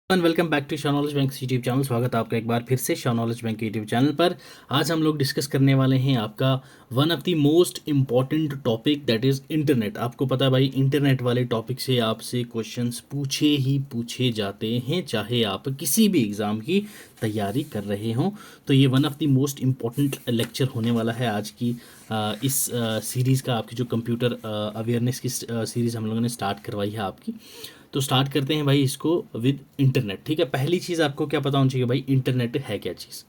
And welcome back to Shah knowledge bank YouTube channel. स्वागत है आपका एक बार फिर से Shah knowledge bank YouTube channel पर। आज हम लोग डिस्कस करने वाले हैं आपका one of the most important topic that is internet. आपको पता है भाई, इंटरनेट वाले टॉपिक से आपसे क्वेश्चंस पूछे ही पूछे जाते हैं, चाहे आप किसी भी एग्ज़ाम की तैयारी कर रहे हों। तो ये one of the most important lecture होने वाला है आज की इस सीरीज़ का। आपकी जो कंप्यूटर अवेयरनेस की सीरीज़ हम लोगों ने स्टार्ट करवाई है आपकी, तो स्टार्ट करते हैं भाई इसको विद इंटरनेट। ठीक है, पहली चीज़ आपको क्या पता होनी चाहिए भाई, इंटरनेट है क्या चीज़।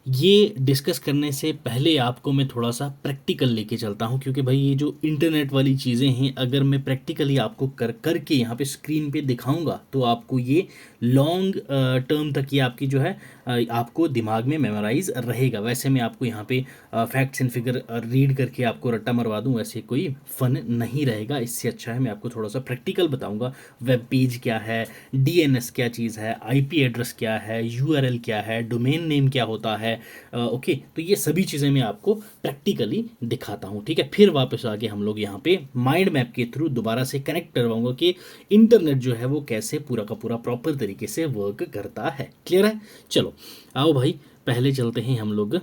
ये डिस्कस करने से पहले आपको मैं थोड़ा सा प्रैक्टिकल लेके चलता हूँ, क्योंकि भाई ये जो इंटरनेट वाली चीज़ें हैं, अगर मैं प्रैक्टिकली आपको करके यहाँ पे स्क्रीन पे दिखाऊंगा तो आपको ये लॉन्ग टर्म तक ये आपकी जो है आपको दिमाग में मेमोराइज रहेगा। वैसे मैं आपको यहाँ पे फैक्ट्स एंड फिगर रीड करके आपको रट्टा मरवा दूँ, वैसे कोई फन नहीं रहेगा। इससे अच्छा है मैं आपको थोड़ा सा प्रैक्टिकल बताऊँगा। वेब पेज क्या है, डीएनएस क्या चीज़ है, आईपी एड्रेस क्या है, यूआरएल क्या है, डोमेन नेम क्या होता है। ओके, तो ये सभी चीज़ें मैं आपको प्रैक्टिकली दिखाता हूँ। ठीक है, फिर वापस आके हम लोग यहाँ पे माइंड मैप के थ्रू दोबारा से कनेक्ट करवाऊंगा कि इंटरनेट जो है वो कैसे पूरा का पूरा प्रॉपर तरीके से वर्क करता है। क्लियर है? चलो आओ भाई, पहले चलते हैं हम लोग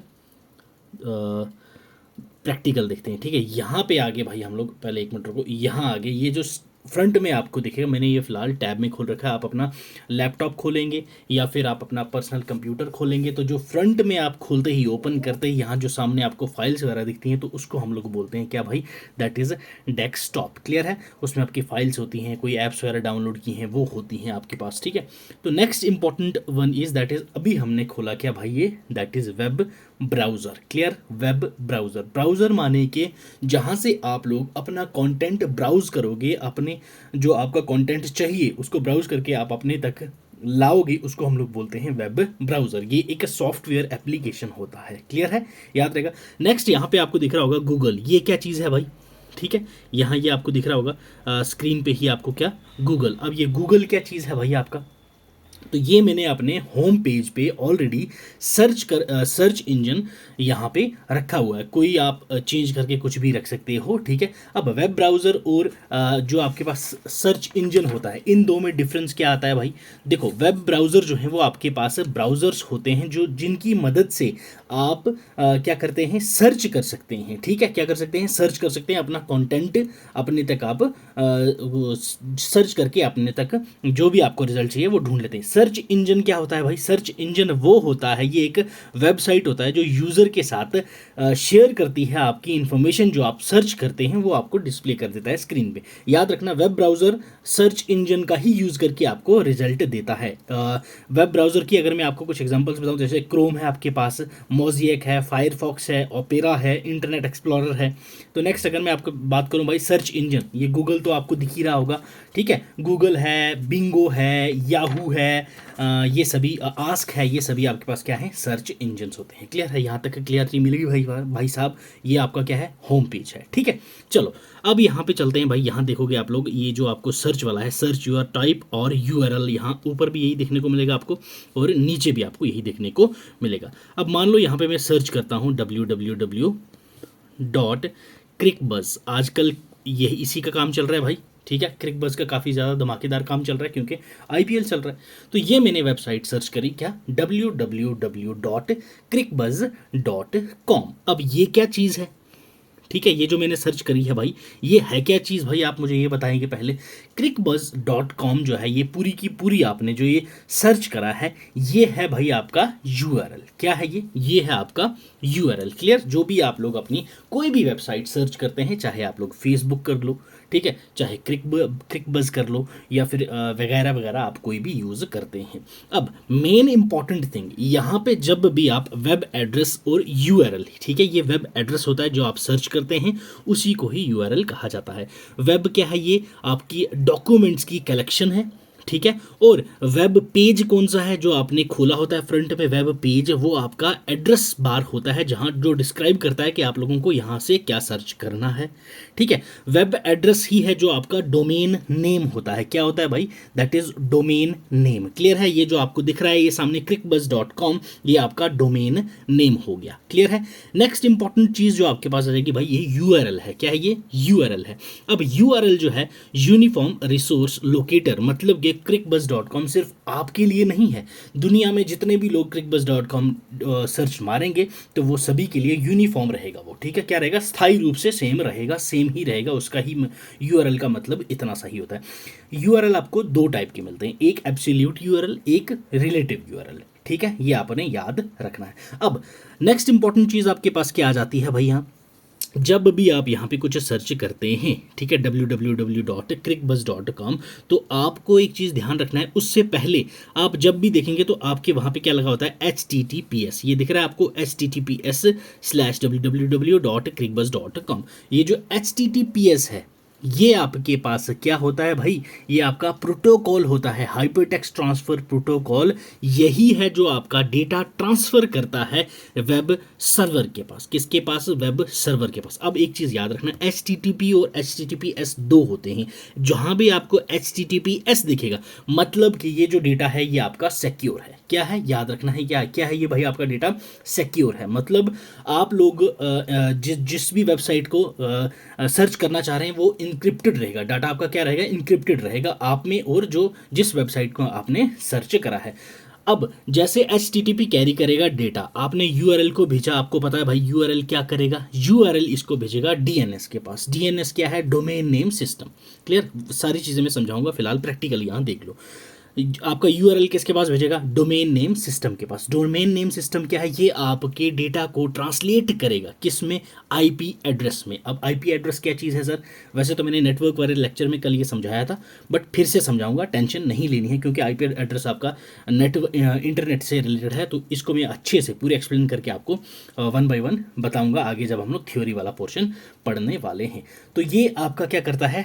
प्रैक्टिकल देखते हैं। ठीक है, यहाँ पे आगे भाई हम लोग पहले एक मिनट रुको। यहाँ आगे ये जो फ्रंट में आपको दिखेगा, मैंने ये फिलहाल टैब में खोल रखा है। आप अपना लैपटॉप खोलेंगे या फिर आप अपना पर्सनल कंप्यूटर खोलेंगे, तो जो फ्रंट में आप खोलते ही ओपन करते ही यहाँ जो सामने आपको फाइल्स वगैरह दिखती हैं, तो उसको हम लोग बोलते हैं क्या भाई, दैट इज़ डेस्कटॉप। क्लियर है? उसमें आपकी फाइल्स होती हैं, कोई ऐप्स वगैरह डाउनलोड की हैं वो होती हैं आपके पास। ठीक है, तो next important one is that is अभी हमने खोला क्या भाई, ये that is web browser. Clear? Web browser, browser माने कि जहाँ से आप लोग अपना कंटेंट ब्राउज़ करोगे, अपने जो आपका कंटेंट चाहिए उसको ब्राउज़ करके आप अपने तक लाओगे, उसको हम लोग बोलते हैं वेब ब्राउज़र। ये एक सॉफ्टवेयर एप्लीकेशन होता है। क्लियर है? याद रहेगा। नेक्स्ट यहाँ पे आपको दिख रहा होगा गूगल। ये क्या चीज़ है भाई? ठीक है, यहाँ ये आपको दिख रहा होगा स्क्रीन पे ही आपको क्या, गूगल। अब ये गूगल क्या चीज़ है भाई आपका? तो ये मैंने अपने होम पेज पे ऑलरेडी सर्च इंजन यहाँ पे रखा हुआ है। कोई आप चेंज करके कुछ भी रख सकते हो। ठीक है, अब वेब ब्राउज़र और जो आपके पास सर्च इंजन होता है, इन दो में डिफरेंस क्या आता है भाई? देखो, वेब ब्राउज़र जो है वो आपके पास ब्राउज़र्स होते हैं जो जिनकी मदद से आप क्या करते हैं, सर्च कर सकते हैं। ठीक है, क्या कर सकते हैं, सर्च कर सकते हैं। अपना कंटेंट अपने तक आप सर्च करके अपने तक जो भी आपको रिजल्ट चाहिए वो ढूंढ लेते हैं। सर्च इंजन क्या होता है भाई? सर्च इंजन वो होता है, ये एक वेबसाइट होता है जो यूज़र के साथ शेयर करती है आपकी इन्फॉर्मेशन। जो आप सर्च करते हैं वो आपको डिस्प्ले कर देता है स्क्रीन पे। याद रखना, वेब ब्राउज़र सर्च इंजन का ही यूज़ करके आपको रिजल्ट देता है। वेब ब्राउज़र की अगर मैं आपको कुछ एग्जांपल्स बताऊं, जैसे क्रोम है आपके पास, मोज़ेक है, फायरफॉक्स है, ओपेरा है, इंटरनेट एक्सप्लोरर है। तो नेक्स्ट अगर मैं आपको बात करूं भाई सर्च इंजन, ये गूगल तो आपको दिख ही रहा होगा। ठीक है, गूगल है, बिंगो है, याहू है, ये सभी आस्क है, ये सभी आपके पास क्या है, सर्च इंजन्स होते हैं। क्लियर है? यहाँ तक क्लियरिटी मिलेगी भाई साहब। ये आपका क्या है, होम पेज है। ठीक है, चलो अब यहाँ पे चलते हैं भाई। यहाँ देखोगे आप लोग, ये जो आपको सर्च वाला है, सर्च यूर टाइप और यूआरएल, यहाँ ऊपर भी यही देखने को मिलेगा आपको और नीचे भी आपको यही देखने को मिलेगा। अब मान लो यहाँ पे मैं सर्च करता हूँ www.crickbuzz। आजकल यही इसी का काम चल रहा है भाई। ठीक है, क्रिकबज़ का काफ़ी ज़्यादा धमाकेदार काम चल रहा है क्योंकि आईपीएल चल रहा है। तो ये मैंने वेबसाइट सर्च करी क्या, www.crickbuzz.com। अब ये क्या चीज़ है? ठीक है, ये जो मैंने सर्च करी है भाई, ये है क्या चीज़ भाई, आप मुझे ये बताएंगे पहले। crickbuzz.com जो है, ये पूरी की पूरी आपने जो ये सर्च करा है, ये है भाई आपका यूआरएल। क्या है ये है आपका यूआरएल। क्लियर? जो भी आप लोग अपनी कोई भी वेबसाइट सर्च करते हैं, चाहे आप लोग फेसबुक कर लो, ठीक है, चाहे क्रिकबज़ कर लो, या फिर वगैरह वगैरह आप कोई भी यूज़ करते हैं। अब मेन इंपॉर्टेंट थिंग यहाँ पे, जब भी आप वेब एड्रेस और यूआरएल, ठीक है, ये वेब एड्रेस होता है जो आप सर्च करते हैं, उसी को ही यूआरएल कहा जाता है। वेब क्या है? ये आपकी डॉक्यूमेंट्स की कलेक्शन है। ठीक है, और वेब पेज कौन सा है जो आपने खोला होता है फ्रंट में, वेब पेज, वो आपका एड्रेस बार होता है, जहां जो डिस्क्राइब करता है कि आप लोगों को यहां से क्या सर्च करना है। ठीक है, वेब एड्रेस ही है जो आपका डोमेन नेम होता है। क्या होता है भाई? That is domain name. Clear है? ये जो आपको दिख रहा है ये सामने crickbuzz.com, ये आपका डोमेन नेम हो गया। क्लियर है? नेक्स्ट इंपॉर्टेंट चीज जो आपके पास आ जाएगी भाई, ये यूआरएल है। क्या है ये? यूआरएल है। अब यूआरएल जो है यूनिफॉर्म रिसोर्स लोकेटर, मतलब ये crickbuzz.com सिर्फ आपके लिए नहीं है। दुनिया में जितने भी लोग crickbuzz.com सर्च मारेंगे तो वो सभी के लिए यूनिफॉर्म रहेगा वो, ठीक है। क्या रहेगा? स्थायी रूप से सेम रहेगा, सेम ही रहेगा। उसका ही यूआरएल का मतलब इतना सही होता है। यूआरएल आपको दो टाइप के मिलते हैं, एक एब्सोल्यूट यूआरएल, एक रिलेटिव यूआरएल, ठीक है। ये आपने याद रखना है। अब नेक्स्ट इंपॉर्टेंट चीज़ आपके पास क्या आ जाती है भाई, यहाँ जब भी आप यहाँ पे कुछ सर्च करते हैं, ठीक है, www.crickbuzz.com, तो आपको एक चीज़ ध्यान रखना है। उससे पहले आप जब भी देखेंगे तो आपके वहाँ पे क्या लगा होता है, HTTPS। ये दिख रहा है आपको, https/www.crickbuzz.com। ये जो HTTPS है, ये आपके पास क्या होता है भाई, ये आपका प्रोटोकॉल होता है, हाइपरटेक्स्ट ट्रांसफर प्रोटोकॉल। यही है जो आपका डेटा ट्रांसफर करता है वेब सर्वर के पास। किसके पास? वेब सर्वर के पास। अब एक चीज़ याद रखना, HTTP और HTTPS दो होते हैं। जहां भी आपको HTTPS दिखेगा मतलब कि ये जो डेटा है ये आपका सिक्योर है। क्या है? याद रखना है, क्या क्या है ये भाई, आपका डेटा सिक्योर है। मतलब आप लोग जिस भी वेबसाइट को सर्च करना चाह रहे हैं वो इनक्रिप्टेड रहेगा, डाटा आपका क्या रहेगा, इनक्रिप्टेड रहेगा आप में और जो जिस वेबसाइट को आपने सर्च करा है। अब जैसे HTTP कैरी करेगा डेटा, आपने URL को भेजा, आपको पता है भाई URL क्या करेगा, URL इसको भेजेगा DNS के पास। DNS क्या है? Domain name system. क्लियर? सारी चीज़ें मैं समझाऊंगा, फिलहाल प्रैक्टिकल यहाँ देख लो। आपका URL किसके पास भेजेगा? डोमेन नेम सिस्टम के पास। डोमेन नेम सिस्टम क्या है? ये आपके डेटा को ट्रांसलेट करेगा किस में? IP एड्रेस में। अब IP एड्रेस क्या चीज़ है सर? वैसे तो मैंने नेटवर्क वाले लेक्चर में कल ये समझाया था, बट फिर से समझाऊंगा, टेंशन नहीं लेनी है, क्योंकि IP एड्रेस आपका इंटरनेट से रिलेटेड है। तो इसको मैं अच्छे से पूरे एक्सप्लेन करके आपको 1 by 1 बताऊंगा आगे, जब हम लोग थ्योरी वाला पोर्शन पढ़ने वाले हैं। तो ये आपका क्या करता है,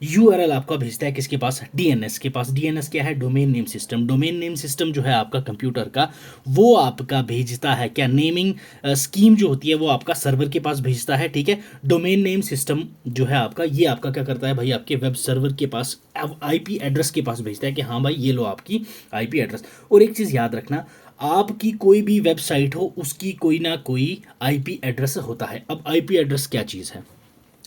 URL आपका भेजता है किसके पास? DNS के पास। DNS क्या है? Domain name system. Domain name system जो है आपका कंप्यूटर का, वो आपका भेजता है क्या? नेमिंग स्कीम जो होती है वो आपका सर्वर के पास भेजता है, ठीक है। डोमेन नेम सिस्टम जो है आपका, ये आपका क्या करता है भाई, आपके वेब सर्वर के पास IP एड्रेस के पास भेजता है कि हाँ भाई ये लो आपकी IP एड्रेस। और एक चीज़ याद रखना, आपकी कोई भी वेबसाइट हो उसकी कोई ना कोई IP एड्रेस होता है। अब IP एड्रेस क्या चीज़ है?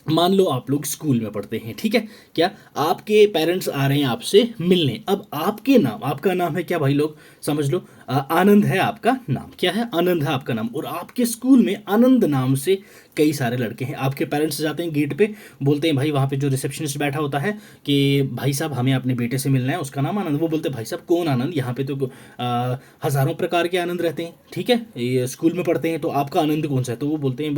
मान लो आप लोग स्कूल में पढ़ते हैं, ठीक है, क्या आपके पेरेंट्स आ रहे हैं आपसे मिलने। अब आपके नाम, आपका नाम है क्या भाई, लोग समझ लो, आनंद है आपका नाम। क्या है? आनंद है आपका नाम। और आपके स्कूल में आनंद नाम से कई सारे लड़के हैं। आपके पेरेंट्स जाते हैं गेट पे, बोलते हैं भाई, वहाँ पे जो रिसेप्शनिस्ट बैठा होता है कि भाई साहब हमें अपने बेटे से मिलना है, उसका नाम आनंद। वो बोलते हैं भाई साहब कौन आनंद? यहाँ पे तो हज़ारों प्रकार के आनंद रहते हैं, ठीक है, ये स्कूल में पढ़ते हैं, तो आपका आनंद कौन सा है? तो वो बोलते हैं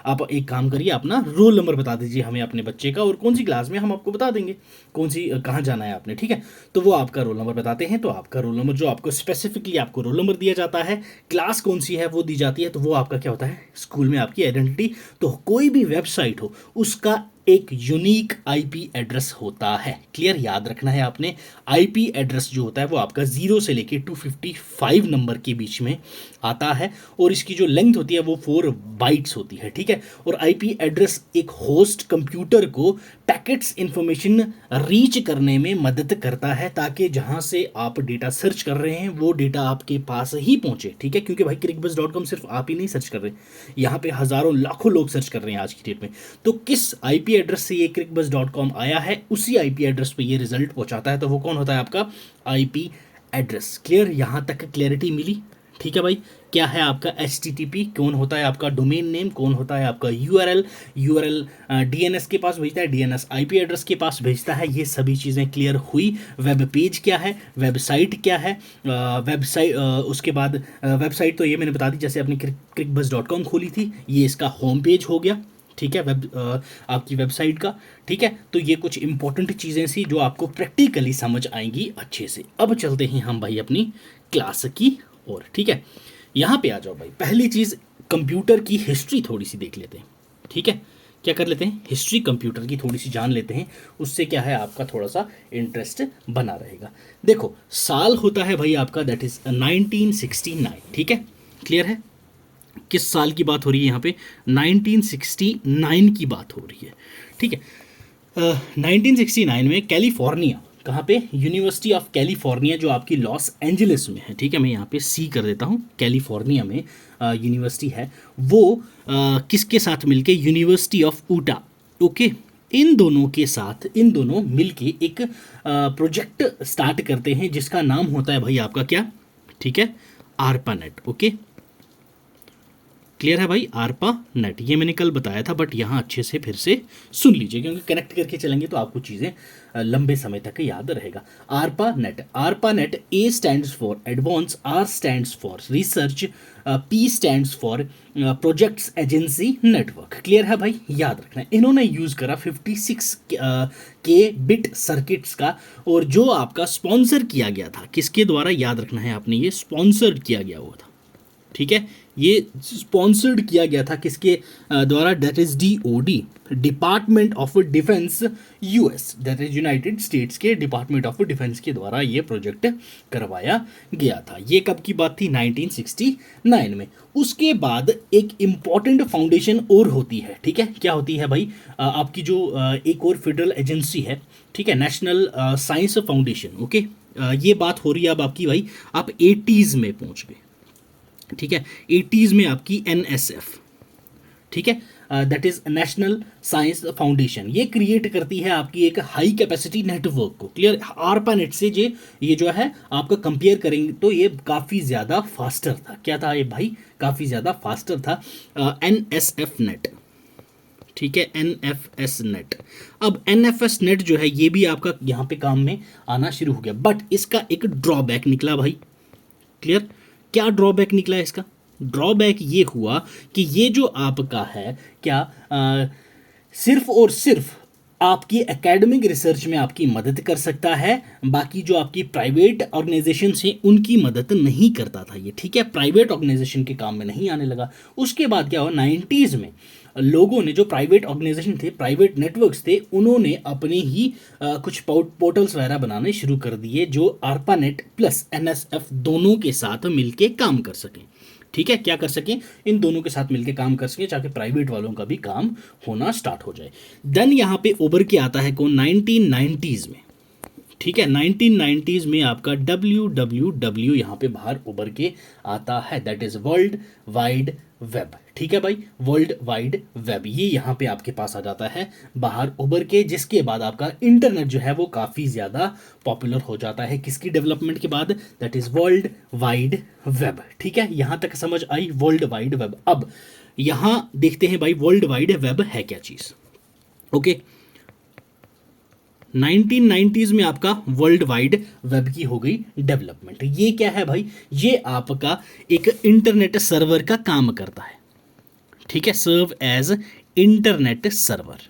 आप एक काम करिए, अपना रोल नंबर बता दीजिए हमें अपने बच्चे का, और कौन सी क्लास में, हम आपको बता देंगे कौन सी कहाँ जाना है आपने, ठीक है। तो वो आपका रोल नंबर बताते हैं, तो आपका रोल नंबर जो आपको स्पेसिफिकली आपको रोल नंबर दिया जाता है, क्लास कौन सी है वो दी जाती है, तो वो आपका क्या होता है, स्कूल में आपकी आइडेंटिटी। तो कोई भी वेबसाइट हो उसका एक यूनिक IP एड्रेस होता है। क्लियर? याद रखना है आपने, IP एड्रेस जो होता है वो आपका 0 से लेके 255 नंबर के बीच में आता है, और इसकी जो लेंथ होती है वो 4 बाइट्स होती है, ठीक है। और IP एड्रेस एक होस्ट कंप्यूटर को पैकेट्स इंफॉर्मेशन रीच करने में मदद करता है, ताकि जहां से आप डेटा सर्च कर रहे हैं वो डेटा आपके पास ही पहुंचे, ठीक है। क्योंकि भाई crickbuzz.com सिर्फ आप ही नहीं सर्च कर रहे, यहाँ पे हज़ारों लाखों लोग सर्च कर रहे हैं आज की डेट में। तो किस IP एड्रेस से ये crickbuzz.com आया है, उसी IP एड्रेस पे ये रिजल्ट पहुंचाता है, तो वो कौन होता है? आपका IP एड्रेस। क्लियर? यहाँ तक क्लैरिटी मिली? ठीक है भाई। क्या है आपका HTTP, कौन होता है आपका डोमेन नेम, कौन होता है आपका URL DNS के पास भेजता है, DNS IP एड्रेस के पास भेजता है। ये सभी चीज़ें क्लियर हुई। वेब पेज क्या है, वेबसाइट क्या है, वेबसाइट उसके बाद वेबसाइट तो ये मैंने बता दी, जैसे आपने crickbuzz.com खोली थी, ये इसका होम पेज हो गया, ठीक है, आपकी वेबसाइट का, ठीक है। तो ये कुछ इंपॉर्टेंट चीज़ें सी जो आपको प्रैक्टिकली समझ आएंगी अच्छे से। अब चलते हैं हम भाई अपनी क्लास की ओर, ठीक है। यहाँ पे आ जाओ भाई। पहली चीज़, कंप्यूटर की हिस्ट्री थोड़ी सी देख लेते हैं, ठीक है। क्या कर लेते हैं? हिस्ट्री कंप्यूटर की थोड़ी सी जान लेते हैं, उससे क्या है आपका थोड़ा सा इंटरेस्ट बना रहेगा। देखो, साल होता है भाई आपका, दैट इज़ 1969, ठीक है। क्लियर है? किस साल की बात हो रही है यहाँ पे? 1969 की बात हो रही है, ठीक है। 1969 में कैलिफोर्निया, कहाँ पे? यूनिवर्सिटी ऑफ कैलिफोर्निया, जो आपकी लॉस एंजलिस में है, ठीक है। मैं यहाँ पे C कर देता हूँ, कैलिफोर्निया में यूनिवर्सिटी है वो, किसके साथ मिलके? यूनिवर्सिटी ऑफ ऊटा, ओके, इन दोनों के साथ, इन दोनों मिलके एक प्रोजेक्ट स्टार्ट करते हैं जिसका नाम होता है भाई आपका क्या, ठीक है, आरपा नेट। ओके, क्लियर है भाई, आरपा नेट, ये मैंने कल बताया था बट यहाँ अच्छे से फिर से सुन लीजिए क्योंकि कनेक्ट करके चलेंगे तो आपको चीज़ें लंबे समय तक याद रहेगा। ARPA net, ARPA net, A stands for advance, R stands for research, P stands for projects agency network. Clear है भाई, याद रखना है। इन्होंने यूज़ करा 56 के बिट सर्किट्स का, और जो आपका स्पॉन्सर किया गया था किसके द्वारा, याद रखना है आपने, ये स्पॉन्सर्ड किया गया हुआ था, ठीक है, ये स्पॉन्सर्ड किया गया था किसके द्वारा, that is DoD, department of defence US, that is United states के डिपार्टमेंट ऑफ डिफेंस के द्वारा ये प्रोजेक्ट करवाया गया था। ये कब की बात थी, 1969 में। उसके बाद एक इम्पॉर्टेंट फाउंडेशन और होती है, ठीक है, क्या होती है भाई, आपकी जो एक और फेडरल एजेंसी है, ठीक है, नेशनल साइंस फाउंडेशन। ओके, ये बात हो रही है अब आपकी भाई, आप 80s में पहुंच गए, ठीक है, 80s में आपकी एनएसएफ, ठीक है, that is national science foundation, ये क्रिएट करती है आपकी एक हाई कैपेसिटी नेटवर्क को। क्लियर, आरपा नेट से ये जो है आपका कंपेयर करेंगे तो ये काफ़ी ज़्यादा फास्टर था। क्या था ये भाई, काफ़ी ज़्यादा फास्टर था एनएसएफ नेट, ठीक है, एनएफएस नेट। अब एनएफएस नेट जो है ये भी आपका यहाँ पे काम में आना शुरू हो गया, बट इसका एक ड्रॉबैक निकला भाई। क्लियर, क्या ड्रॉबैक निकला इसका, ड्रॉबैक ये हुआ कि ये जो आपका है क्या, सिर्फ और सिर्फ आपकी एकेडमिक रिसर्च में आपकी मदद कर सकता है, बाकी जो आपकी प्राइवेट ऑर्गेनाइजेशन हैं उनकी मदद नहीं करता था ये, ठीक है, प्राइवेट ऑर्गेनाइजेशन के काम में नहीं आने लगा। उसके बाद क्या हुआ, 90s में लोगों ने, जो प्राइवेट ऑर्गेनाइजेशन थे, प्राइवेट नेटवर्क्स थे, उन्होंने अपने ही कुछ पोर्टल्स वगैरह बनाने शुरू कर दिए जो आरपा नेट प्लस एनएसएफ दोनों के साथ मिलके काम कर सकें, ठीक है, क्या कर सकें, इन दोनों के साथ मिलकर काम कर सकें ताकि प्राइवेट वालों का भी काम होना स्टार्ट हो जाए। देन यहाँ पे उभर के आता है कौन, 1990s में, ठीक है, 1990s में आपका WWW यहाँ पे बाहर उभर के आता है, that is world wide web, ठीक है भाई, वर्ल्ड वाइड वेब, ये यहाँ पे आपके पास आ जाता है बाहर उभर के, जिसके बाद आपका इंटरनेट जो है वो काफ़ी ज़्यादा पॉपुलर हो जाता है किसकी डेवलपमेंट के बाद, that is world wide web, ठीक है, यहाँ तक समझ आई वर्ल्ड वाइड वेब। अब यहाँ देखते हैं भाई वर्ल्ड वाइड वेब है क्या चीज़। ओके, 1990s में आपका वर्ल्ड वाइड वेब की हो गई डेवलपमेंट। ये क्या है भाई, ये आपका एक इंटरनेट सर्वर का काम करता है, ठीक है, सर्व एज इंटरनेट सर्वर,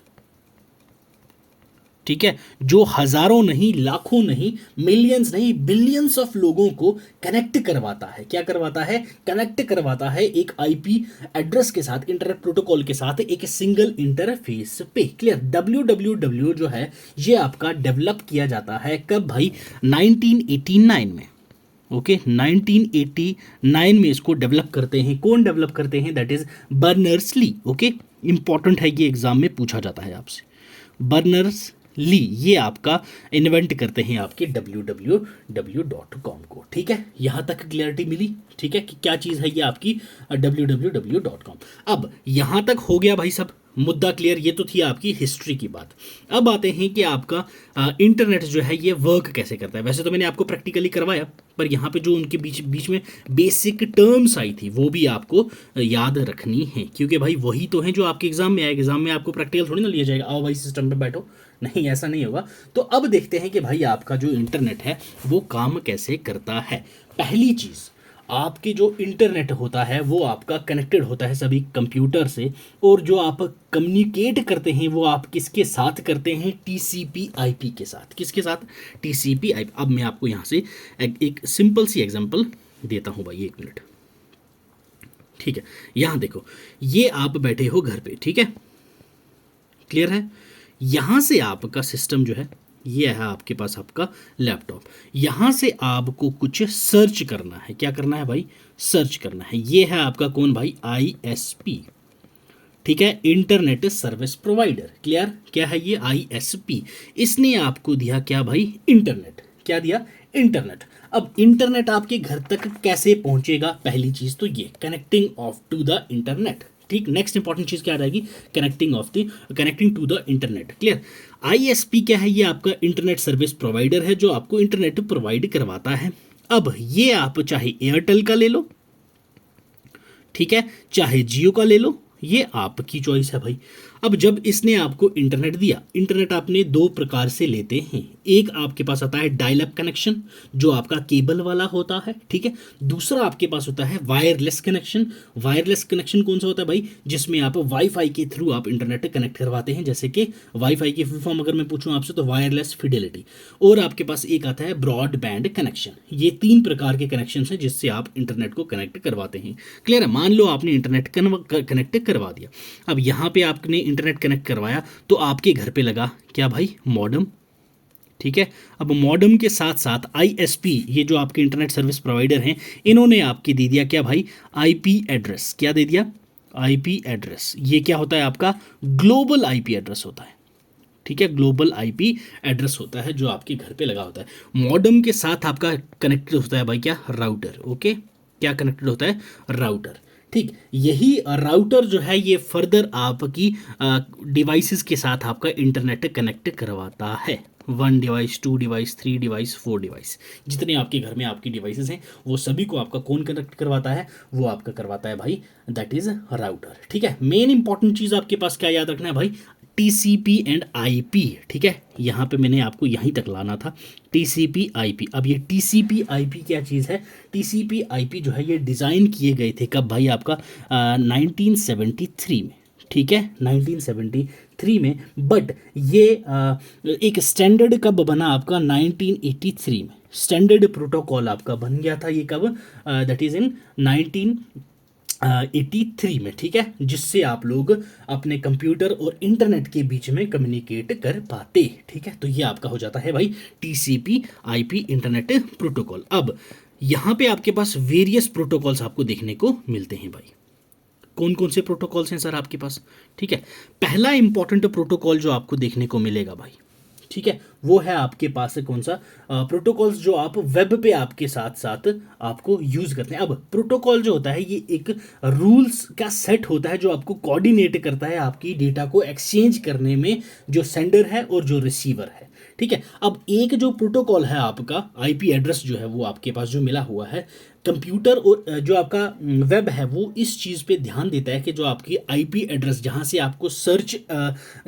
ठीक है, जो हजारों नहीं, लाखों नहीं, मिलियंस नहीं, बिलियंस ऑफ लोगों को कनेक्ट करवाता है। क्या करवाता है, कनेक्ट करवाता है एक आईपी एड्रेस के साथ, इंटरनेट प्रोटोकॉल के साथ, एक सिंगल इंटरफेस पे। क्लियर, WWW जो है ये आपका डेवलप किया जाता है कब भाई, 1989 में। ओके, 1989 में इसको डेवलप करते हैं, कौन डेवलप करते हैं, that is Berners Lee. Okay, important है, ये एग्जाम में पूछा जाता है आपसे, बर्नर्स ली ये आपका इन्वेंट करते हैं आपके www.com को, ठीक है, यहाँ तक क्लियरिटी मिली, ठीक है, कि क्या चीज़ है ये आपकी www.com। अब यहाँ तक हो गया भाई सब मुद्दा क्लियर, ये तो थी आपकी हिस्ट्री की बात। अब आते हैं कि आपका इंटरनेट जो है ये वर्क कैसे करता है। वैसे तो मैंने आपको प्रैक्टिकली करवाया, पर यहाँ पे जो उनके बीच बीच में बेसिक टर्म्स आई थी वो भी आपको याद रखनी है, क्योंकि भाई वही तो हैं जो आपके एग्जाम में आए। एग्जाम में आपको प्रैक्टिकल थोड़ी ना लिया जाएगा, आओ भाई सिस्टम पे बैठो, नहीं, ऐसा नहीं होगा। तो अब देखते हैं कि भाई आपका जो इंटरनेट है वो काम कैसे करता है। पहली चीज़, आपके जो इंटरनेट होता है वो आपका कनेक्टेड होता है सभी कंप्यूटर से, और जो आप कम्युनिकेट करते हैं वो आप किसके साथ करते हैं, TCP/IP के साथ। किसके साथ, TCP/IP। अब मैं आपको यहाँ से एक सिंपल सी एग्जांपल देता हूँ भाई, एक मिनट, ठीक है। यहाँ देखो, ये आप बैठे हो घर पे, ठीक है, क्लियर है। यहाँ से आपका सिस्टम जो है ये है आपके पास आपका लैपटॉप, यहाँ से आपको कुछ सर्च करना है। क्या करना है भाई, सर्च करना है। ये है आपका कौन भाई, ISP, ठीक है, इंटरनेट सर्विस प्रोवाइडर। क्लियर, क्या है ये, ISP। इसने आपको दिया क्या भाई, इंटरनेट। क्या दिया, इंटरनेट। अब इंटरनेट आपके घर तक कैसे पहुंचेगा, पहली चीज तो ये connecting of to the internet. ठीक, नेक्स्ट इंपॉर्टेंट चीज़ क्या रहेगी, connecting to the internet. Clear. ISP क्या है, ये आपका इंटरनेट सर्विस प्रोवाइडर है जो आपको इंटरनेट प्रोवाइड करवाता है। अब ये आप चाहे एयरटेल का ले लो, ठीक है, चाहे जियो का ले लो, ये आपकी चॉइस है भाई। अब जब इसने आपको इंटरनेट दिया, इंटरनेट आपने दो प्रकार से लेते हैं। एक आपके पास आता है डायल अप कनेक्शन जो आपका केबल वाला होता है, ठीक है। दूसरा आपके पास होता है वायरलेस कनेक्शन। वायरलेस कनेक्शन कौन सा होता है भाई, जिसमें आप वाईफाई के थ्रू आप इंटरनेट कनेक्ट करवाते हैं, जैसे कि वाईफाई की फुल फॉर्म अगर मैं पूछूं आपसे तो वायरलेस फिडेलिटी। और आपके पास एक आता है ब्रॉडबैंड कनेक्शन। ये तीन प्रकार के कनेक्शन हैं जिससे आप इंटरनेट को कनेक्ट करवाते हैं। क्लियर है। मान लो आपने इंटरनेट कनेक्ट करवा दिया, अब यहाँ पे आपने इंटरनेट कनेक्ट करवाया तो आपके घर पे लगा क्या भाई, मॉडेम, ठीक है। अब मॉडेम के साथ साथ आईएसपी, ये जो आपके इंटरनेट सर्विस प्रोवाइडर हैं, इन्होंने आपके दे दिया क्या भाई, आईपी एड्रेस। क्या दे दिया, आईपी एड्रेस। ये क्या होता है आपका, ग्लोबल आईपी एड्रेस होता है, ठीक है। ग्लोबल आईपी एड्रेस होता है जो आपके घर पे लगा होता है। मॉडेम के साथ आपका कनेक्टेड होता है भाई क्या, राउटर। ओके, क्या कनेक्टेड होता है, राउटर। ठीक, यही राउटर जो है ये फर्दर आपकी डिवाइसेस के साथ आपका इंटरनेट कनेक्ट करवाता है। 1 डिवाइस, 2 डिवाइस, 3 डिवाइस, 4 डिवाइस, जितने आपके घर में आपकी डिवाइसेस हैं वो सभी को आपका कौन कनेक्ट करवाता है, वो आपका करवाता है भाई, दैट इज राउटर। ठीक है। मेन इंपॉर्टेंट चीज़ आपके पास क्या याद रखना है भाई, टीसीपी एंड आईपी। ठीक है, यहाँ पे मैंने आपको यहीं तक लाना था, टीसीपी आईपी। अब ये टीसीपी आईपी क्या चीज़ है, टीसीपी आईपी जो है ये डिज़ाइन किए गए थे कब भाई, आपका 1973 में, ठीक है, 1973 में। बट ये एक स्टैंडर्ड कब बना आपका, 1983 में। स्टैंडर्ड प्रोटोकॉल आपका बन गया था ये कब, दैट इज़ इन 1983 में, ठीक है, जिससे आप लोग अपने कंप्यूटर और इंटरनेट के बीच में कम्युनिकेट कर पाते। ठीक है, तो ये आपका हो जाता है भाई टीसीपी आईपी इंटरनेट प्रोटोकॉल। अब यहाँ पे आपके पास वेरियस प्रोटोकॉल्स आपको देखने को मिलते हैं भाई। कौन कौन से प्रोटोकॉल्स हैं सर आपके पास, ठीक है। पहला इंपॉर्टेंट प्रोटोकॉल जो आपको देखने को मिलेगा भाई, ठीक है, वो है आपके पास कौन सा, प्रोटोकॉल्स जो आप वेब पे आपके साथ साथ आपको यूज करते हैं। अब प्रोटोकॉल जो होता है ये एक रूल्स का सेट होता है जो आपको कोऑर्डिनेट करता है आपकी डेटा को एक्सचेंज करने में, जो सेंडर है और जो रिसीवर है। ठीक है। अब एक जो प्रोटोकॉल है आपका आईपी एड्रेस जो है वो आपके पास जो मिला हुआ है, कंप्यूटर और जो आपका वेब है वो इस चीज़ पे ध्यान देता है कि जो आपकी आईपी एड्रेस जहाँ से आपको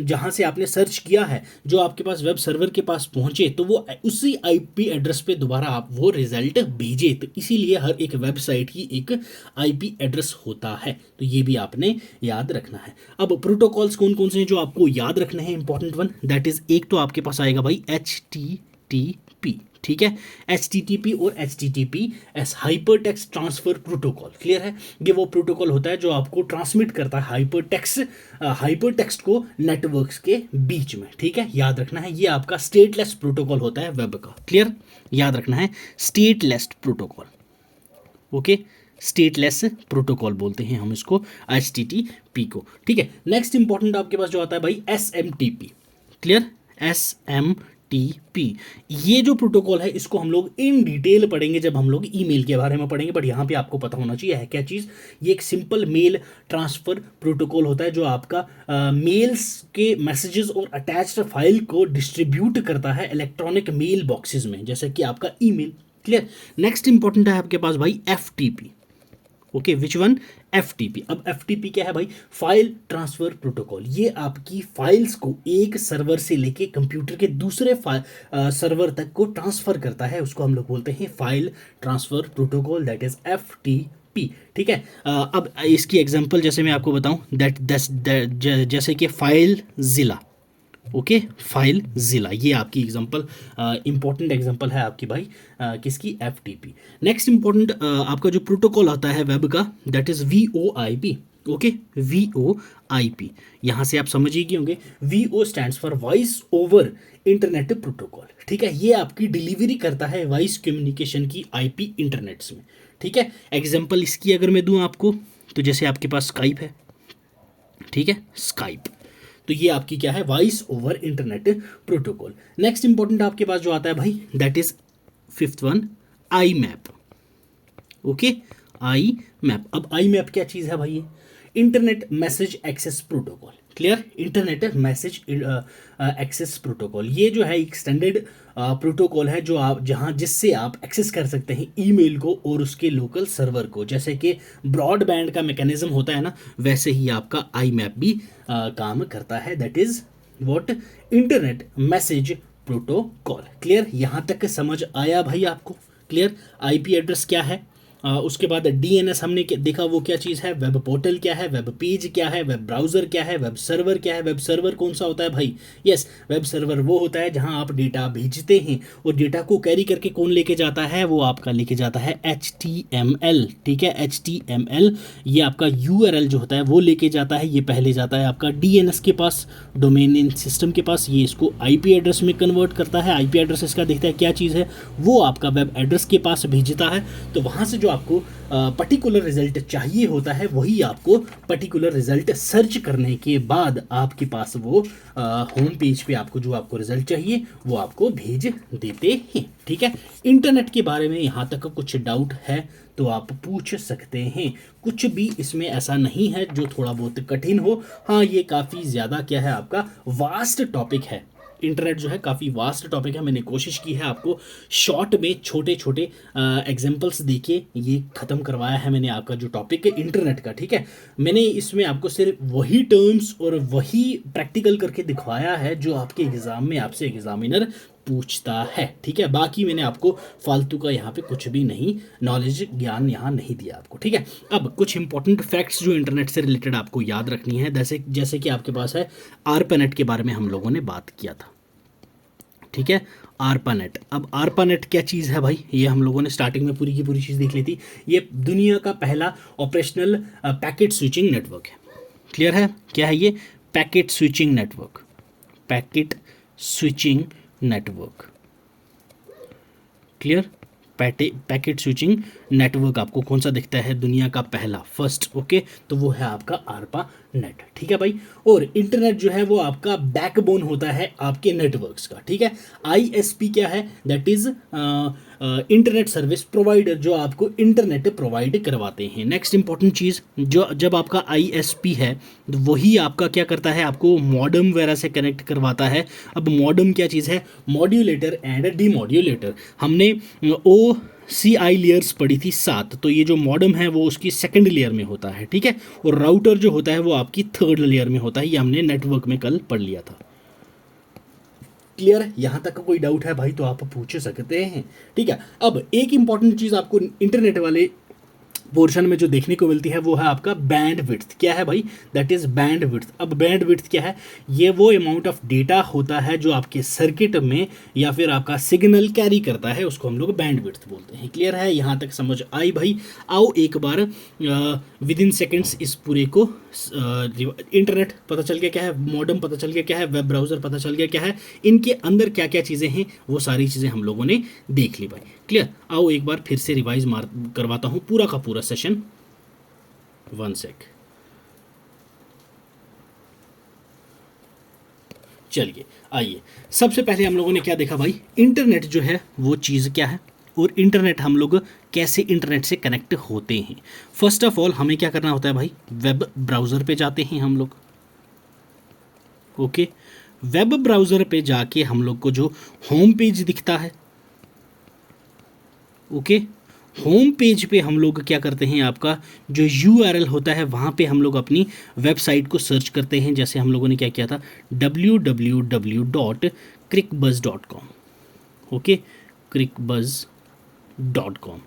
जहाँ से आपने सर्च किया है, जो आपके पास वेब सर्वर के पास पहुँचे तो वो उसी आईपी एड्रेस पे दोबारा आप वो रिजल्ट भेजे। तो इसीलिए हर एक वेबसाइट की एक आईपी एड्रेस होता है, तो ये भी आपने याद रखना है। अब प्रोटोकॉल्स कौन कौन से हैं जो आपको याद रखने हैं, इंपॉर्टेंट वन, दैट इज एक तो आपके पास आएगा भाई HTTP, ठीक है। HTTP और HTTP S hyper text transfer protocol. Clear है, ये वो प्रोटोकॉल होता है जो आपको ट्रांसमिट करता है हाइपर टेक्स्ट को नेटवर्क्स के बीच में। ठीक है, याद रखना है, ये आपका स्टेटलेस प्रोटोकॉल होता है वेब का। क्लियर, याद रखना है stateless protocol. Okay, stateless protocol बोलते हैं हम इसको, HTTP को। ठीक है। नेक्स्ट इंपॉर्टेंट आपके पास जो आता है भाई SMTP। क्लियर, SMTP, ये जो प्रोटोकॉल है इसको हम लोग इन डिटेल पढ़ेंगे जब हम लोग ईमेल के बारे में पढ़ेंगे, बट यहाँ पे आपको पता होना चाहिए है क्या चीज़, ये एक सिंपल मेल ट्रांसफर प्रोटोकॉल होता है जो आपका मेल्स के मैसेजेस और अटैच्ड फाइल को डिस्ट्रीब्यूट करता है इलेक्ट्रॉनिक मेल बॉक्सेस में, जैसे कि आपका ईमेल। क्लियर। नेक्स्ट इंपॉर्टेंट है आपके पास भाई FTP। Okay, which one, FTP। अब FTP क्या है भाई, फाइल ट्रांसफर प्रोटोकॉल। ये आपकी फाइल्स को एक सर्वर से लेके कंप्यूटर के दूसरे सर्वर तक को ट्रांसफर करता है, उसको हम लोग बोलते हैं file transfer protocol, that is FTP। ठीक है। अब इसकी एग्जांपल जैसे मैं आपको बताऊं, जैसे कि फाइल जिला। ओके, फाइल जिला, ये आपकी एग्जांपल, इंपॉर्टेंट एग्जांपल है आपकी भाई किसकी, FTP। नेक्स्ट इंपॉर्टेंट आपका जो प्रोटोकॉल आता है वेब का, that is VoIP। Okay, VoIP, यहाँ से आप समझ ही गए होंगे, VO stands for voice over internet protocol. ठीक है, ये आपकी डिलीवरी करता है वॉइस कम्युनिकेशन की IP इंटरनेट्स में। ठीक है, एग्जांपल इसकी अगर मैं दूँ आपको, तो जैसे आपके पास स्काइप है, ठीक है, स्काइप, तो ये आपकी क्या है, voice over internet protocol. Next important आपके पास जो आता है भाई, that is fifth one, IMAP। Okay, IMAP। अब IMAP क्या चीज़ है भाई, internet message access protocol. Clear, internet message access protocol ये जो है एक स्टैंडर्ड प्रोटोकॉल है जो आप जहां जिससे आप एक्सेस कर सकते हैं ईमेल को और उसके लोकल सर्वर को। जैसे कि ब्रॉडबैंड का मैकेनिज्म होता है ना, वैसे ही आपका आई मैप भी काम करता है। That is what internet message protocol. Clear, यहां तक समझ आया भाई आपको? क्लियर, आईपी एड्रेस क्या है, उसके बाद डीएनएस हमने देखा वो क्या चीज़ है, वेब पोर्टल क्या है, वेब पेज क्या है, वेब ब्राउज़र क्या है, वेब सर्वर क्या है। वेब सर्वर कौन सा होता है भाई? यस, वेब सर्वर वो होता है जहां आप डेटा भेजते हैं और डेटा को कैरी करके कौन लेके जाता है? वो आपका लेके जाता है HTML। ठीक है, HTML ये आपका URL जो होता है वो लेके जाता है। ये पहले जाता है आपका DNS के पास, डोमेन नेम सिस्टम के पास। ये इसको IP एड्रेस में कन्वर्ट करता है। IP एड्रेस इसका देखता है क्या चीज़ है, वो आपका वेब एड्रेस के पास भेजता है। तो वहाँ से जो आपको पर्टिकुलर रिजल्ट चाहिए होता है वही आपको पर्टिकुलर रिजल्ट सर्च करने के बाद आपके पास वो होम पेज पे आपको जो आपको रिजल्ट चाहिए वो आपको भेज देते हैं। ठीक है, इंटरनेट के बारे में यहाँ तक कुछ डाउट है तो आप पूछ सकते हैं। कुछ भी इसमें ऐसा नहीं है जो थोड़ा बहुत कठिन हो। हाँ, ये काफ़ी ज़्यादा क्या है आपका वास्ट टॉपिक है। इंटरनेट जो है काफ़ी वास्ट टॉपिक है। मैंने कोशिश की है आपको शॉर्ट में छोटे छोटे एग्जांपल्स देके ये ख़त्म करवाया है मैंने आपका जो टॉपिक है इंटरनेट का। ठीक है, मैंने इसमें आपको सिर्फ वही टर्म्स और वही प्रैक्टिकल करके दिखवाया है जो आपके एग्ज़ाम में आपसे एग्जामिनर पूछता है। ठीक है, बाकी मैंने आपको फालतू का यहाँ पे कुछ भी नहीं नॉलेज ज्ञान यहाँ नहीं दिया आपको। ठीक है, अब कुछ इंपॉर्टेंट फैक्ट्स जो इंटरनेट से रिलेटेड आपको याद रखनी है, जैसे कि आपके पास है ARPANET के बारे में हम लोगों ने बात किया था। ठीक है, ARPANET। अब ARPANET क्या चीज़ है भाई? ये हम लोगों ने स्टार्टिंग में पूरी की पूरी चीज़ देख ली थी। ये दुनिया का पहला ऑपरेशनल पैकेट स्विचिंग नेटवर्क है। क्लियर है, क्या है ये? Packet switching network. Packet switching network. Clear, packet switching network आपको कौन सा दिखता है? दुनिया का पहला, फर्स्ट। ओके, तो वो है आपका ARPANET। ठीक है भाई, और इंटरनेट जो है वो आपका बैकबोन होता है आपके नेटवर्क्स का। ठीक है, ISP क्या है? That is internet service provider, जो आपको इंटरनेट प्रोवाइड करवाते हैं। नेक्स्ट इंपॉर्टेंट चीज़, जो जब आपका ISP है तो वही आपका क्या करता है? आपको मॉडम वगैरह से कनेक्ट करवाता है। अब मॉडम क्या चीज़ है? Modulator and demodulator. हमने OCI लेयर्स पढ़ी थी 7, तो ये जो मॉडम है वो उसकी सेकंड लेयर में होता है। ठीक है, और राउटर जो होता है वो आपकी थर्ड लेयर में होता है। ये हमने नेटवर्क में कल पढ़ लिया था। क्लियर है, यहाँ तक कोई डाउट है भाई तो आप पूछ सकते हैं। ठीक है, अब एक इंपॉर्टेंट चीज़ आपको इंटरनेट वाले पोर्शन में जो देखने को मिलती है वो है आपका बैंड विड्थ। क्या है भाई? That is band width. अब बैंड विड्थ क्या है? ये वो अमाउंट ऑफ डेटा होता है जो आपके सर्किट में या फिर आपका सिग्नल कैरी करता है, उसको हम लोग बैंड विड्थ बोलते हैं। क्लियर है, यहाँ तक समझ आई भाई? आओ एक बार विद इन सेकेंड्स इस पूरे को इंटरनेट पता चल गया क्या है, मॉडम पता चल गया क्या है, वेब ब्राउज़र पता चल गया क्या है, इनके अंदर क्या क्या चीज़ें हैं वो सारी चीज़ें हम लोगों ने देख ली भाई। क्लियर, आओ एक बार फिर से रिवाइज करवाता हूँ पूरा का पूरा सेशन। 1 सेक। चलिए आइए, सबसे पहले हम लोगों ने क्या देखा भाई? इंटरनेट जो है वो चीज़ क्या है और इंटरनेट हम लोग कैसे इंटरनेट से कनेक्ट होते हैं। फर्स्ट ऑफ ऑल हमें क्या करना होता है भाई? वेब ब्राउज़र पे जाते हैं हम लोग। ओके, वेब ब्राउज़र पे जाके हम लोग को जो होम पेज दिखता है, ओके, होम पेज पे हम लोग क्या करते हैं? आपका जो URL होता है वहाँ पे हम लोग अपनी वेबसाइट को सर्च करते हैं। जैसे हम लोगों ने क्या किया था? www.crickbuzz.com। Okay, crickbuzz.com।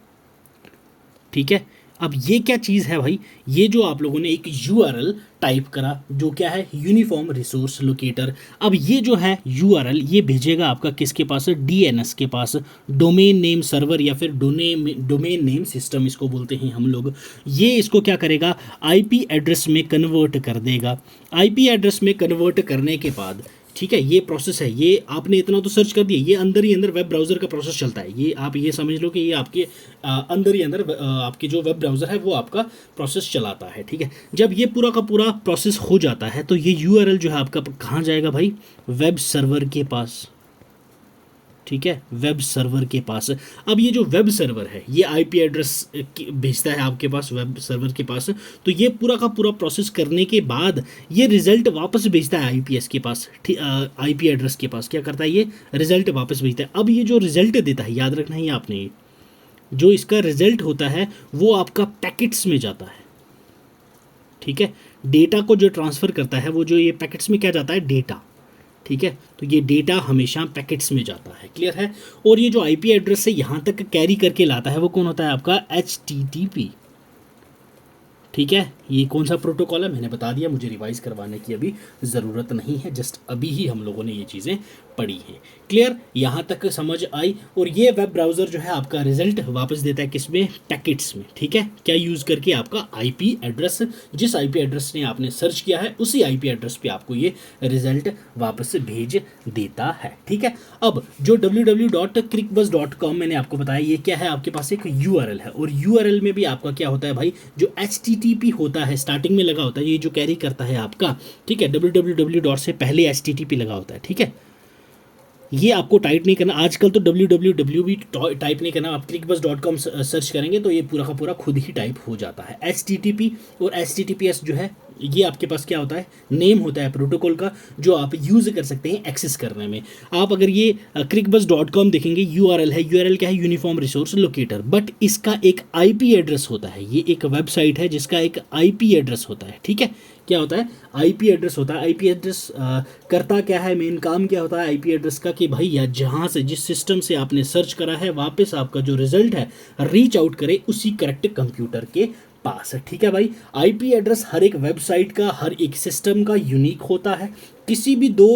ठीक है, अब ये क्या चीज़ है भाई? ये जो आप लोगों ने एक URL टाइप करा जो क्या है? Uniform resource locator. अब ये जो है URL ये भेजेगा आपका किसके पास? DNS के पास, डोमेन नेम सर्वर या फिर डोमेन नेम सिस्टम इसको बोलते हैं हम लोग। ये इसको क्या करेगा? IP एड्रेस में कन्वर्ट कर देगा। IP एड्रेस में कन्वर्ट करने के बाद, ठीक है, ये प्रोसेस है। ये आपने इतना तो सर्च कर दिया, ये अंदर ही अंदर वेब ब्राउज़र का प्रोसेस चलता है। ये आप ये समझ लो कि ये आपके अंदर ही अंदर आपके जो वेब ब्राउज़र है वो आपका प्रोसेस चलाता है। ठीक है, जब ये पूरा का पूरा प्रोसेस हो जाता है तो ये URL जो है आपका कहाँ जाएगा भाई? वेब सर्वर के पास। ठीक है, वेब सर्वर के पास। अब ये जो वेब सर्वर है ये आईपी एड्रेस भेजता है आपके पास, वेब सर्वर के पास। तो ये पूरा का पूरा प्रोसेस करने के बाद ये रिजल्ट वापस भेजता है आईपीएस के पास, आईपी एड्रेस के पास। क्या करता है, ये रिजल्ट वापस भेजता है। अब ये जो रिजल्ट देता है, याद रखना है आपने, जो इसका रिजल्ट होता है वो आपका पैकेट्स में जाता है, ठीक है। डेटा को जो ट्रांसफ़र करता है वो जो ये पैकेट्स में क्या जाता है, डेटा, ठीक है। तो ये डेटा हमेशा पैकेट्स में जाता है, क्लियर है। और ये जो आईपी एड्रेस से यहाँ तक कैरी करके लाता है वो कौन होता है, आपका HTTP, ठीक है। ये कौन सा प्रोटोकॉल है मैंने बता दिया, मुझे रिवाइज करवाने की अभी ज़रूरत नहीं है, जस्ट अभी ही हम लोगों ने ये चीज़ें पढ़ी हैं, क्लियर, यहाँ तक समझ आई। और ये वेब ब्राउज़र जो है आपका रिजल्ट वापस देता है किसमें, पैकेट्स में, ठीक है। क्या यूज़ करके, आपका आईपी एड्रेस, जिस आईपी एड्रेस ने आपने सर्च किया है उसी आईपी एड्रेस पे आपको ये रिजल्ट वापस भेज देता है, ठीक है। अब जो www.crickbuzz.com मैंने आपको बताया, ये क्या है, आपके पास एक URL है, और URL में भी आपका क्या होता है भाई, जो HTTP होता है स्टार्टिंग में लगा होता है, ये जो कैरी करता है आपका, ठीक है। www. से पहले HTTP लगा होता है, ठीक है। ये आपको टाइप नहीं करना, आजकल तो www भी टाइप नहीं करना, आप clickbuzz.com सर्च करेंगे तो ये पूरा का पूरा खुद ही टाइप हो जाता है। HTTP और HTTPS जो है ये आपके पास क्या होता है, नेम होता है प्रोटोकॉल का, जो आप यूज़ कर सकते हैं एक्सेस करने में। आप अगर ये crickbuzz.com देखेंगे, URL है, URL क्या है, यूनिफॉर्म रिसोर्स लोकेटर, बट इसका एक IP एड्रेस होता है। ये एक वेबसाइट है जिसका एक IP एड्रेस होता है, ठीक है। क्या होता है, IP एड्रेस होता है। IP एड्रेस करता क्या है, मेन काम क्या होता है IP एड्रेस का, कि भाई या जहाँ से, जिस सिस्टम से आपने सर्च करा है, वापस आपका जो रिजल्ट है रीच आउट करे उसी करेक्ट कंप्यूटर के पास, ठीक है भाई। आईपी एड्रेस हर एक वेबसाइट का, हर एक सिस्टम का यूनिक होता है। किसी भी दो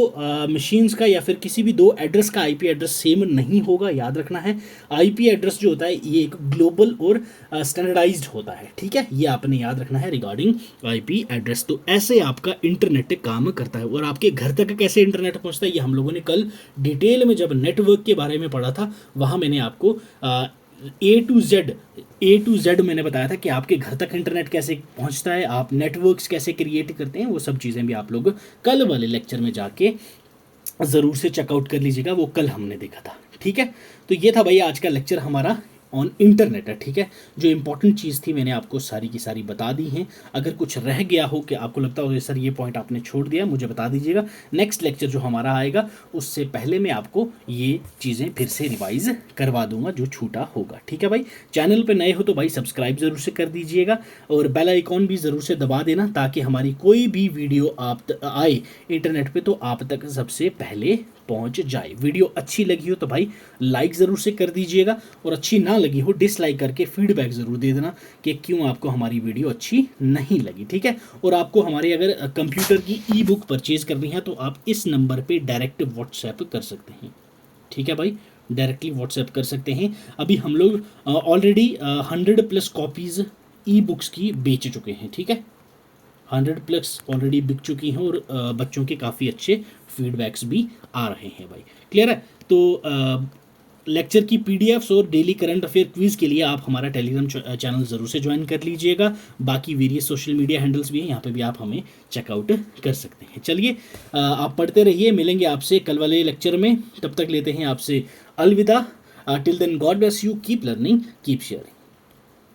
मशीन्स का या फिर किसी भी दो एड्रेस का आईपी एड्रेस सेम नहीं होगा, याद रखना है। आईपी एड्रेस जो होता है ये एक ग्लोबल और स्टैंडर्डाइज्ड होता है, ठीक है। ये आपने याद रखना है रिगार्डिंग आईपी एड्रेस। तो ऐसे आपका इंटरनेट काम करता है। और आपके घर तक कैसे इंटरनेट पहुंचता है, ये हम लोगों ने कल डिटेल में जब नेटवर्क के बारे में पढ़ा था, वहाँ मैंने आपको ए टू जेड मैंने बताया था कि आपके घर तक इंटरनेट कैसे पहुंचता है, आप नेटवर्क्स कैसे क्रिएट करते हैं, वो सब चीज़ें भी आप लोग कल वाले लेक्चर में जाके ज़रूर से चेकआउट कर लीजिएगा, वो कल हमने देखा था, ठीक है। तो ये था भाई आज का लेक्चर हमारा ऑन इंटरनेट है, ठीक है। जो इंपॉर्टेंट चीज़ थी मैंने आपको सारी की सारी बता दी हैं। अगर कुछ रह गया हो कि आपको लगता हो सर ये पॉइंट आपने छोड़ दिया, मुझे बता दीजिएगा। नेक्स्ट लेक्चर जो हमारा आएगा उससे पहले मैं आपको ये चीज़ें फिर से रिवाइज करवा दूंगा जो छूटा होगा, ठीक है भाई। चैनल पे नए हो तो भाई सब्सक्राइब ज़रूर से कर दीजिएगा और बेल आइकॉन भी ज़रूर से दबा देना, ताकि हमारी कोई भी वीडियो आप आए इंटरनेट पर तो आप तक सबसे पहले पहुंच जाए। वीडियो अच्छी लगी हो तो भाई लाइक ज़रूर से कर दीजिएगा, और अच्छी ना लगी हो डिसलाइक करके फीडबैक ज़रूर दे देना कि क्यों आपको हमारी वीडियो अच्छी नहीं लगी, ठीक है। और आपको हमारे अगर कंप्यूटर की ई बुक परचेज़ करनी है तो आप इस नंबर पे डायरेक्ट व्हाट्सएप कर सकते हैं, ठीक है भाई, डायरेक्टली व्हाट्सएप कर सकते हैं। अभी हम लोग ऑलरेडी 100+ कॉपीज़ ई बुक्स की बेच चुके हैं, ठीक है। 100+ ऑलरेडी बिक चुकी हैं और बच्चों के काफ़ी अच्छे फीडबैक्स भी आ रहे हैं भाई, क्लियर है। तो लेक्चर की पीडीएफ्स और डेली करंट अफेयर क्विज़ के लिए आप हमारा टेलीग्राम चैनल ज़रूर से ज्वाइन कर लीजिएगा। बाकी वेरियस सोशल मीडिया हैंडल्स भी हैं, यहाँ पे भी आप हमें चेकआउट कर सकते हैं। चलिए आप पढ़ते रहिए, मिलेंगे आपसे कल वाले लेक्चर में। तब तक लेते हैं आपसे अलविदा। Till then god bless you, keep learning, keep sharing.